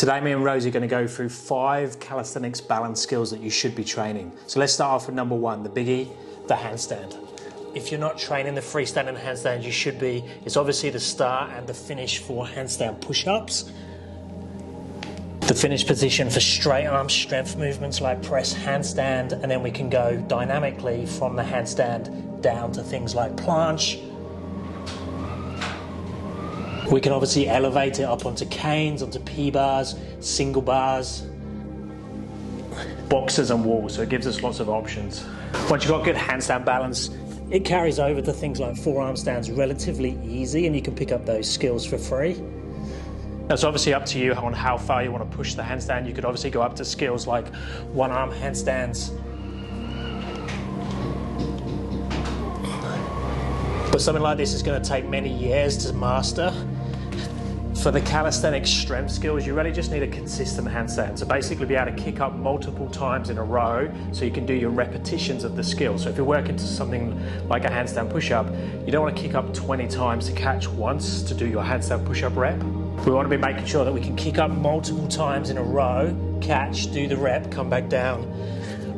Today me and Rosie are going to go through 5 calisthenics balance skills that you should be training. So let's start off with number 1, the biggie, the handstand. If you're not training the freestand and handstand, you should be. It's obviously the start and the finish for handstand push-ups. The finish position for straight arm strength movements like press, handstand, and then we can go dynamically from the handstand down to things like planche. We can obviously elevate it up onto canes, onto P-bars, single bars, boxes and walls, so it gives us lots of options. Once you've got good handstand balance, it carries over to things like forearm stands relatively easy, and you can pick up those skills for free. It's obviously up to you on how far you want to push the handstand. You could obviously go up to skills like one-arm handstands. But something like this is going to take many years to master. For the calisthenics strength skills, you really just need a consistent handstand. So basically be able to kick up multiple times in a row so you can do your repetitions of the skill. So if you're working to something like a handstand push-up, you don't want to kick up 20 times to catch once to do your handstand push-up rep. We want to be making sure that we can kick up multiple times in a row, catch, do the rep, come back down,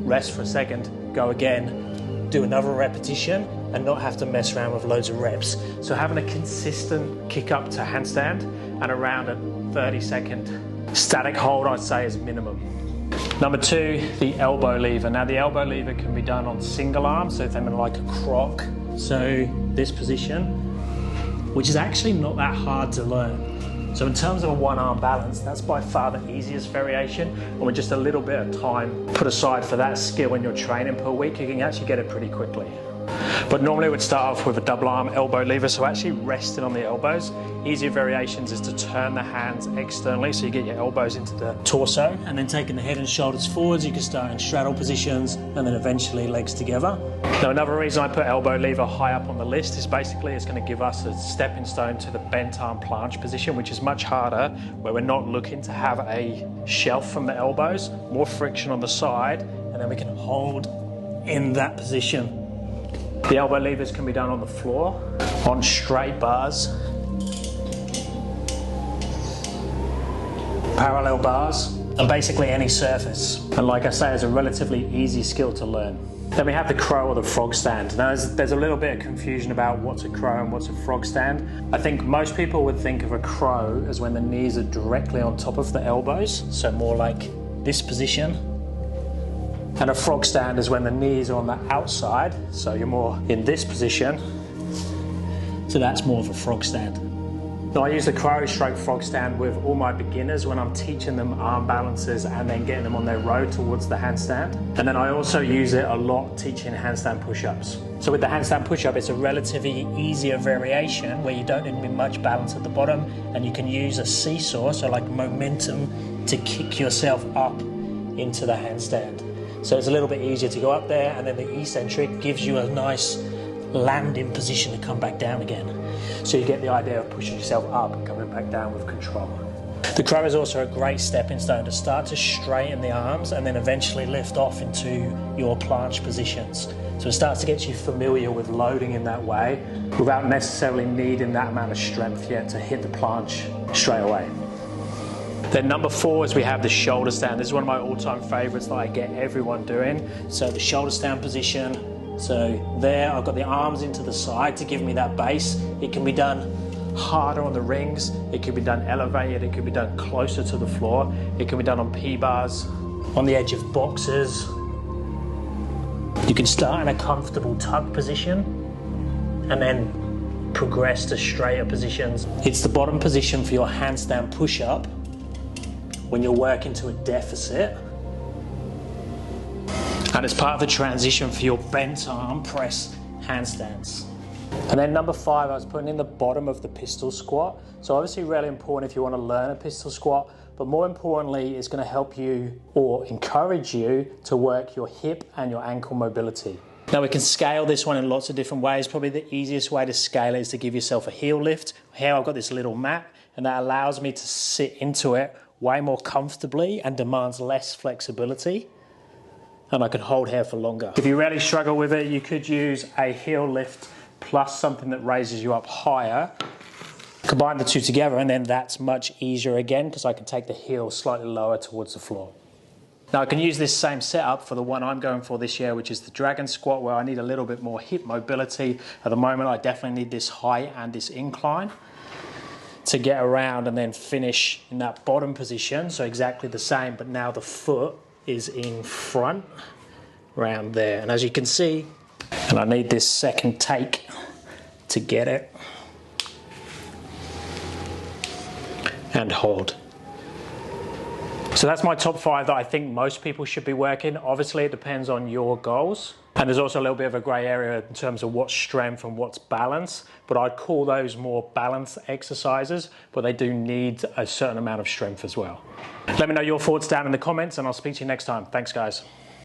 rest for a second, go again, do another repetition, and not have to mess around with loads of reps. So having a consistent kick up to handstand and around a 30-second static hold, I'd say, is minimum. Number 2, the elbow lever. Now the elbow lever can be done on single arm, so something like a croc. So this position, which is actually not that hard to learn. So in terms of a one-arm balance, that's by far the easiest variation, and with just a little bit of time put aside for that skill in your training per week, you can actually get it pretty quickly. But normally we'd start off with a double arm elbow lever, so actually resting on the elbows. Easier variations is to turn the hands externally, so you get your elbows into the torso, and then taking the head and shoulders forwards, you can start in straddle positions, and then eventually legs together. Now another reason I put elbow lever high up on the list is basically it's going to give us a stepping stone to the bent arm planche position, which is much harder, where we're not looking to have a shelf from the elbows, more friction on the side, and then we can hold in that position. The elbow levers can be done on the floor, on straight bars, parallel bars, and basically any surface. And like I say, it's a relatively easy skill to learn. Then we have the crow or the frog stand. Now there's a little bit of confusion about what's a crow and what's a frog stand. I think most people would think of a crow as when the knees are directly on top of the elbows, so more like this position. And a frog stand is when the knees are on the outside, so you're more in this position. So that's more of a frog stand. Now I use the crow stroke frog stand with all my beginners when I'm teaching them arm balances and then getting them on their road towards the handstand. And then I also use it a lot teaching handstand push-ups. So with the handstand push-up, it's a relatively easier variation where you don't need much balance at the bottom, and you can use a seesaw, so like momentum, to kick yourself up into the handstand. So it's a little bit easier to go up there, and then the eccentric gives you a nice landing position to come back down again. So you get the idea of pushing yourself up and coming back down with control. The crow is also a great stepping stone to start to straighten the arms and then eventually lift off into your planche positions. So it starts to get you familiar with loading in that way without necessarily needing that amount of strength yet to hit the planche straight away. Then number 4 is we have the shoulder stand. This is one of my all-time favorites that I get everyone doing. So the shoulder stand position. So there I've got the arms into the side to give me that base. It can be done harder on the rings. It can be done elevated. It can be done closer to the floor. It can be done on P-bars, on the edge of boxes. You can start in a comfortable tuck position and then progress to straighter positions. It's the bottom position for your handstand push-up when you're working to a deficit, and it's part of the transition for your bent arm press handstands. And then number 5, I was putting in the bottom of the pistol squat. So obviously really important if you want to learn a pistol squat, but more importantly, it's going to help you or encourage you to work your hip and your ankle mobility. Now we can scale this one in lots of different ways. Probably the easiest way to scale it is to give yourself a heel lift. Here I've got this little mat, and that allows me to sit into it way more comfortably and demands less flexibility, and I can hold here for longer. If you really struggle with it, you could use a heel lift plus something that raises you up higher Combine the two together, and then that's much easier again because I can take the heel slightly lower towards the floor. Now I can use this same setup for the one I'm going for this year, which is the dragon squat, where I need a little bit more hip mobility. At the moment, I definitely need this height and this incline to get around and then finish in that bottom position. So exactly the same, but now the foot is in front, around there. And as you can see, and I need this second take to get it. And hold. So that's my top 5 that I think most people should be working. Obviously, it depends on your goals. And there's also a little bit of a grey area in terms of what's strength and what's balance. But I'd call those more balance exercises, but they do need a certain amount of strength as well. Let me know your thoughts down in the comments, and I'll speak to you next time. Thanks, guys.